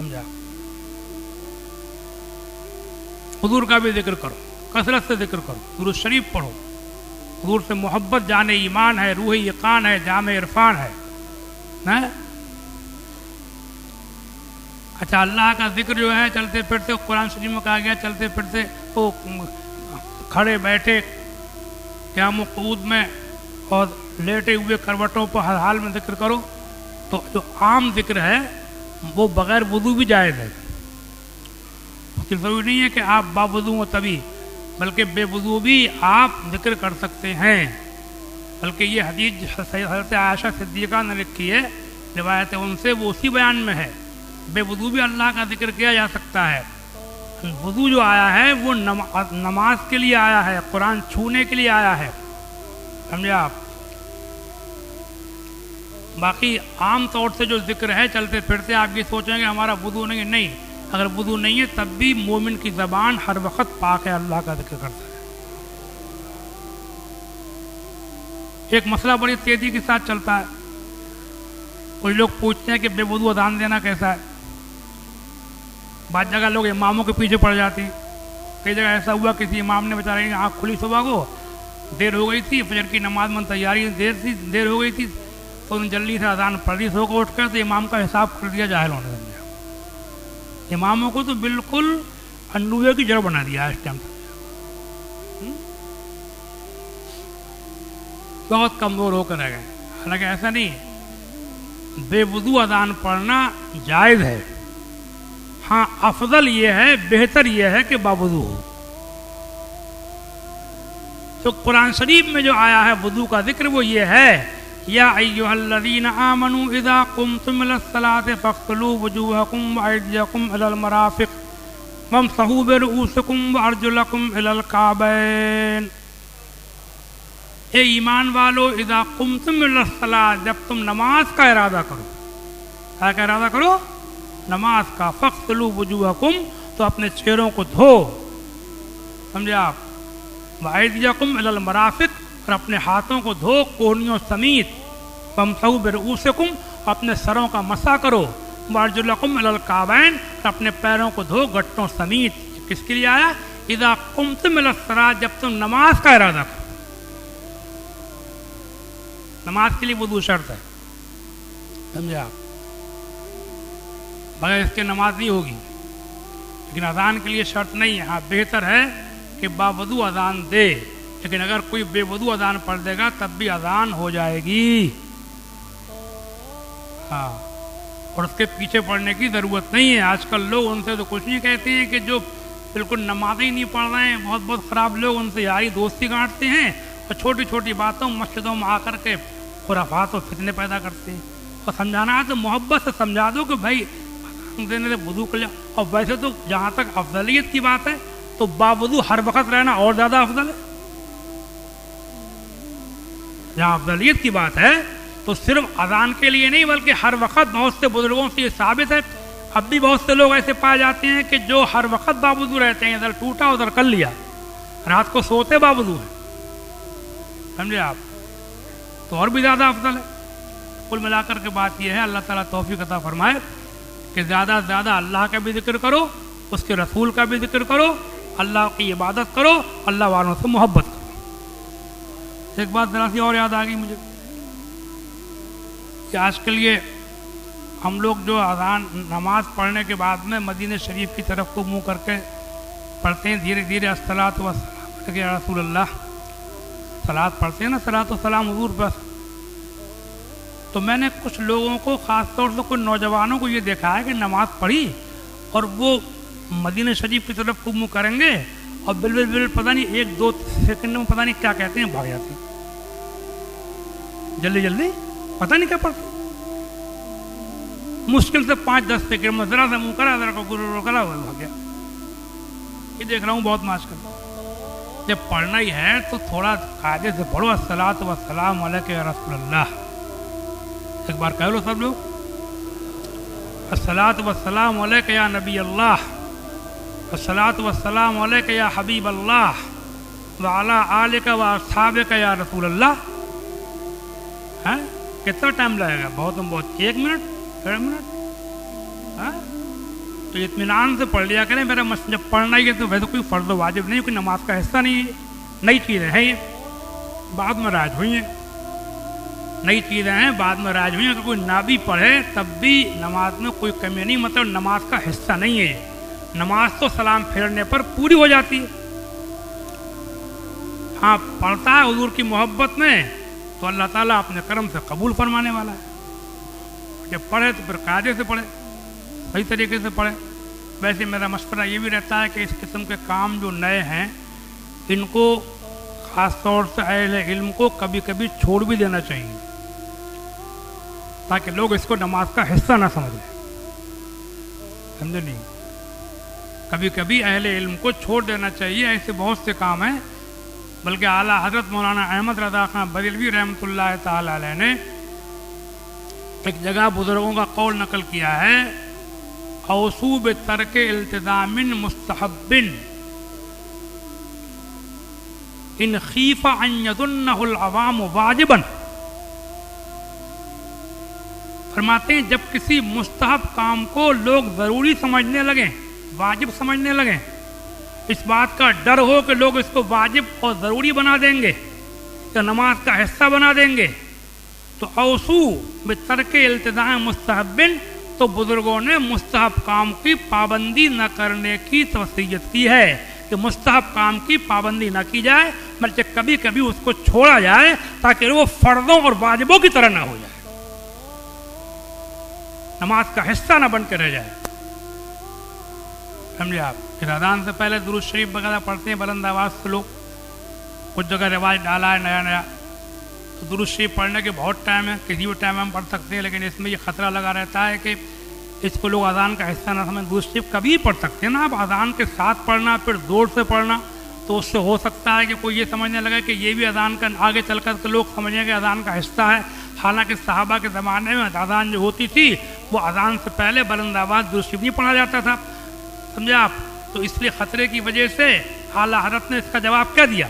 سمجھا. حضور کا بھی ذکر کرو, کثرت سے ذکر کرو, درود شریف پڑھو. حضور سے محبت جان ایمان ہے, روح یقین ہے, جامع عرفان ہے. اچھا, اللہ کا ذکر جو ہے چلتے پھرتے, قرآن شریف میں کہا گیا چلتے پھرتے تو کھڑے بیٹھے قیام و قعود میں اور لیٹے ہوئے کروٹوں پر ہر حال میں ذکر کرو. تو جو عام ذکر ہے وہ بغیر وضو بھی جائز ہے. ضروری نہیں ہے کہ آپ باوضو ہو تبھی, بلکہ بے وضو بھی آپ ذکر کر سکتے ہیں. بلکہ یہ حدیث حضرت عائشہ صدیقہ نے لکھی ہے, روایت ان سے, وہ اسی بیان میں ہے. بے وضو بھی اللہ کا ذکر کیا جا سکتا ہے. وضو جو آیا ہے وہ نماز کے لیے آیا ہے, قرآن چھونے کے لیے آیا ہے. سمجھے آپ. باقی عام طور سے جو ذکر ہے چلتے پھرتے, آپ یہ سوچیں گے ہمارا وضو نہیں. نہیں, اگر وضو نہیں ہے تب بھی مومن کی زبان ہر وقت پاک ہے, اللہ کا ذکر کرتا ہے. ایک مسئلہ بڑی تیزی کے ساتھ چلتا ہے. کوئی لوگ پوچھتے ہیں کہ بے وضو اذان دینا کیسا ہے. بعض جگہ لوگ اماموں کے پیچھے پڑ جاتی. کئی جگہ ایسا ہوا کسی امام نے بیچارے کی آنکھ کھلی صبح کو, دیر ہو گئی تھی, فجر کی نماز میں تیاری دیر ہو گئی تھی, تو انہوں نے جلدی سے اذان پڑھ دی سو کو اٹھ کر, تو امام کا حساب کر دیا جاہل ہونے لگا. اماموں کو تو بالکل انڈوے کی جڑ بنا دیا اس ٹائم. بہت کمزور ہو کر رہ گئے. حالانکہ ایسا نہیں, بے وضو اذان پڑھنا جائز ہے. ہاں افضل یہ ہے, بہتر یہ ہے کہ باوضو ہو. تو قرآن شریف میں جو آیا ہے وضو کا ذکر وہ یہ ہے, یا ایھا الذین آمنوا اذا قمتم الی الصلاۃ فاغسلوا وجوہکم وایدیکم الی المرافق وامسحوا برؤوسکم وارجلکم الی الکعبین. اے ایمان والو, اذا قمتم الی الصلاۃ, جب تم نماز کا ارادہ کرو. کیا کا ارادہ کرو؟ نماز کا. فاغسلوا وجوہکم, تو اپنے چہروں کو دھو. سمجھے آپ. وایدیکم الی المرافق, اور اپنے ہاتھوں کو دھو کوہنیوں سمیت. وامسحوا برؤوسکم, اپنے سروں کا مسح کرو. وارجلکم الی الکعبین, اپنے پیروں کو دھو گھٹنوں سمیت. کس کے لیے آیا؟ اذا قمتم الی الصلاۃ, جب تم نماز کا ارادہ کرو. نماز کے لیے وضو شرط ہے. سمجھے آپ. بغیر اس کے نماز نہیں ہوگی. لیکن اذان کے لیے شرط نہیں ہے. ہاں بہتر ہے کہ باوضو اذان دے, لیکن اگر کوئی بے وضو اذان پڑھ دے گا تب بھی اذان ہو جائے گی. ہاں, اور اس کے پیچھے پڑھنے کی ضرورت نہیں ہے. آج کل لوگ ان سے تو کچھ نہیں کہتے ہیں, کہ جو بالکل نماز ہی نہیں پڑھ رہے ہیں, بہت بہت خراب لوگ, ان سے یاری دوستی گانٹتے ہیں, اور چھوٹی چھوٹی باتوں مسجدوں میں آ کر کے خرافات اور فتنے پیدا کرتے ہیں. اور سمجھانا ہے تو محبت سے سمجھا دو کہ بھائی دینے سے وضو کر لیا. اور ویسے تو جہاں تک افضلیت کی بات ہے تو باوضو ہر وقت رہنا اور زیادہ افضل ہے. جہاں افضلیت کی بات ہے تو صرف اذان کے لیے نہیں, بلکہ ہر وقت. بہت سے بزرگوں سے یہ ثابت ہے. اب بھی بہت سے لوگ ایسے پائے جاتے ہیں کہ جو ہر وقت باوضو رہتے ہیں, ادھر ٹوٹا ادھر کر لیا, رات کو سوتے باوضو ہے. سمجھے آپ. تو اور بھی زیادہ افضل ہے. کل ملا کر کے بات یہ ہے, اللہ تعالیٰ توفیق عطا فرمائے کہ زیادہ سے زیادہ اللہ کا بھی ذکر کرو, اس کے رسول کا بھی ذکر کرو, اللہ کی عبادت کرو, اللہ والوں سے محبت کرو. ایک بات ذرا سی اور یاد آ گئی مجھے, کہ آج کل یہ ہم لوگ جو اذان نماز پڑھنے کے بعد میں مدینہ شریف کی طرف کو منہ کر کے پڑھتے ہیں دھیرے دھیرے, الصلاۃ والسلام یا رسول اللہ, صلاۃ پڑھتے ہیں نا, صلاۃ و سلام حضور پر. تو میں نے کچھ لوگوں کو, خاص طور سے کچھ نوجوانوں کو یہ دیکھا ہے کہ نماز پڑھی اور وہ مدینہ شریف کی طرف کو منہ کریں گے, اور بالکل پتہ نہیں 1-2 سیکنڈ میں پتہ نہیں کیا کہتے ہیں, بھاگ جاتے ہیں جلدی جلدی, پتہ نہیں کیا پڑھتے. مشکل سے 5-10 سیکنڈ میں ذرا سے منہ کرا, ذرا کو گرو کرا, بھاگ گیا. یہ دیکھ رہا ہوں بہت معاش کر. جب پڑھنا ہی ہے تو تھوڑا قاعدے سے پڑھو. الصلاۃ والسلام علیک یا رسول اللہ. ایک بار کہہ لو سب لوگ, الصلاۃ والسلام علیک یا نبی اللہ, الصلاۃ والسلام علیک یا حبیب اللہ, وعلی آلک و اصحابک یا رسول اللہ. کتنا ٹائم لگے گا؟ بہت 1 منٹ 1.5 منٹ. تو اطمینان سے پڑھ لیا کریں. میرا جب پڑھنا ہی ہے تو ویسے کوئی فرض و واجب نہیں, کوئی نماز کا حصہ نہیں ہے, نئی چیزیں ہیں یہ, بعد میں راج ہوئی ہیں, نئی چیزیں ہیں بعد میں راج ہوئی ہیں. اگر کوئی نہ بھی پڑھے تب بھی نماز میں کوئی کمی نہیں, مطلب نماز کا حصہ نہیں ہے. نماز تو سلام پھیرنے پر پوری ہو جاتی ہے. ہاں پڑھتا ہے حضور کی محبت میں تو اللہ تعالیٰ اپنے کرم سے قبول فرمانے والا ہے. جب پڑھے تو پھر قاعدے سے پڑھے, صحیح طریقے سے پڑھے. ویسے میرا مشورہ یہ بھی رہتا ہے کہ اس قسم کے کام جو نئے ہیں ان کو خاص طور سے اہل علم کو کبھی کبھی چھوڑ بھی دینا چاہیے تاکہ لوگ اس کو نماز کا حصہ نہ سمجھیں. سمجھے نہیں؟ کبھی کبھی اہل علم کو چھوڑ دینا چاہیے. ایسے بہت سے کام ہیں. بلکہ اعلیٰ حضرت مولانا احمد رضا خان بریلوی رحمۃ اللہ تعالی علیہ نے ایک جگہ بزرگوں کا قول نقل کیا ہے, اوصوا بترک التزام مستحب ان خیف ان یظنہ العوام واجبا. فرماتے ہیں جب کسی مستحب کام کو لوگ ضروری سمجھنے لگیں, واجب سمجھنے لگیں, اس بات کا ڈر ہو کہ لوگ اس کو واجب اور ضروری بنا دیں گے یا نماز کا حصہ بنا دیں گے, تو اوصوا بترک التزام مستحب, تو بزرگوں نے مستحب کام کی پابندی نہ کرنے کی توصیت کی ہے کہ مستحب کام کی پابندی نہ کی جائے بلکہ کبھی کبھی اس کو چھوڑا جائے تاکہ وہ فرضوں اور واجبوں کی طرح نہ ہو جائے, نماز کا حصہ نہ بن کے رہ جائے. سمجھے آپ؟ پھر اذان سے پہلے درود شریف وغیرہ پڑھتے ہیں بلند آواز سے لوگ, کچھ جگہ رواج ڈالا ہے نیا نیا. تو درود شریف پڑھنے کے بہت ٹائم ہے, کسی بھی ٹائم ہم پڑھ سکتے ہیں, لیکن اس میں یہ خطرہ لگا رہتا ہے کہ اس کو لوگ اذان کا حصہ نہ سمجھیں. درود شریف کبھی پڑھ سکتے ہیں نا آپ, اذان کے ساتھ پڑھنا پھر زور سے پڑھنا, تو اس سے ہو سکتا ہے کہ کوئی یہ سمجھنے لگے کہ یہ بھی اذان کا آگے چل کر کے لوگ سمجھیں کہ اذان کا حصہ ہے. حالانکہ صحابہ کے زمانے میں اذان جو ہوتی تھی وہ اذان سے پہلے بلند آواز درود شریف نہیں پڑھا جاتا تھا. سمجھے آپ؟ تو اس لیے خطرے کی وجہ سے اعلیٰ حضرت نے اس کا جواب کیا دیا.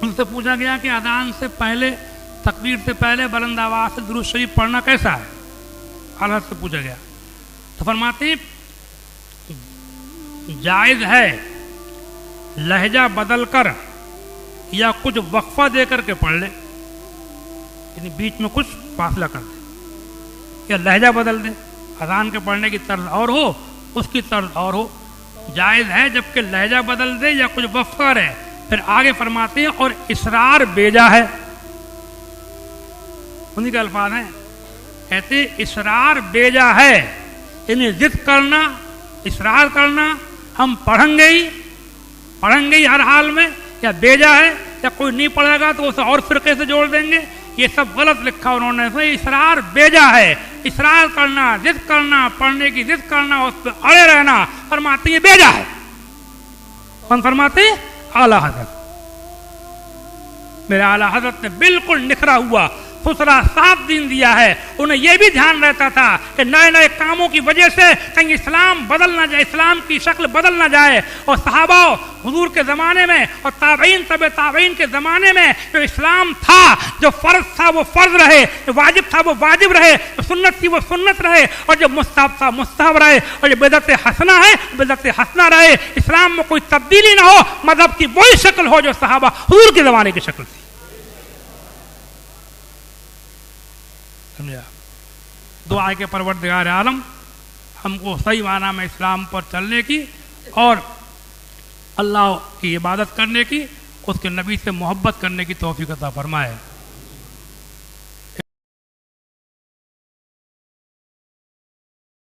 ان سے پوچھا گیا کہ اذان سے پہلے, تکبیر سے پہلے بلند آواز سے درود شریف پڑھنا کیسا ہے؟ اعلیٰ حضرت سے پوچھا گیا تو فرماتے ہیں جائز ہے لہجہ بدل کر یا کچھ وقفہ دے کر کے پڑھ لے, یعنی بیچ میں کچھ فاصلہ کر دے یا لہجہ بدل دے. اذان کے پڑھنے کی طرز اور ہو, اس کی طرز اور ہو, جائز ہے جبکہ لہجہ بدل دے یا کچھ وقفہ رہے. پھر آگے فرماتے ہیں اور اصرار بیجا ہے, انہی کے الفاظ ہیں, کہتے اصرار بیجا ہے, یعنی ضد کرنا, اصرار کرنا ہم پڑھیں گے ہی ہر حال میں, یا بیجا ہے یا کوئی نہیں پڑھے گا تو اسے اور فرقے سے جوڑ دیں گے, یہ سب غلط لکھا انہوں نے. تو اصرار بیجا ہے, اصرار کرنا, ضد کرنا, پڑھنے کی ضد کرنا, اس پہ اڑے رہنا, فرماتے ہیں بیجا ہے. کون فرماتے ہیں؟ اعلیٰ حضرت. میرے اعلیٰ حضرت نے بالکل نکھرا ہوا ستھرا صاف دین دیا ہے. انہیں یہ بھی دھیان رہتا تھا کہ نئے نئے کاموں کی وجہ سے کہیں اسلام بدل نہ جائے, اسلام کی شکل بدل نہ جائے. اور صحابہ حضور کے زمانے میں اور تابعین تبع تابعین کے زمانے میں جو اسلام تھا, جو فرض تھا وہ فرض رہے, جو واجب تھا وہ واجب رہے, جو سنت تھی وہ سنت رہے, اور جو مستحب تھا مستحب رہے, اور جو بدعت حسنہ ہے بدعت حسنہ رہے. اسلام میں کوئی تبدیلی نہ ہو, مذہب کی وہی شکل ہو جو صحابہ حضور کے زمانے کی شکل تھی. سمجھا؟ دعا کہ پروردگار عالم ہم کو صحیح معنی میں اسلام پر چلنے کی اور اللہ کی عبادت کرنے کی, اس کے نبی سے محبت کرنے کی توفیق عطا فرمائے.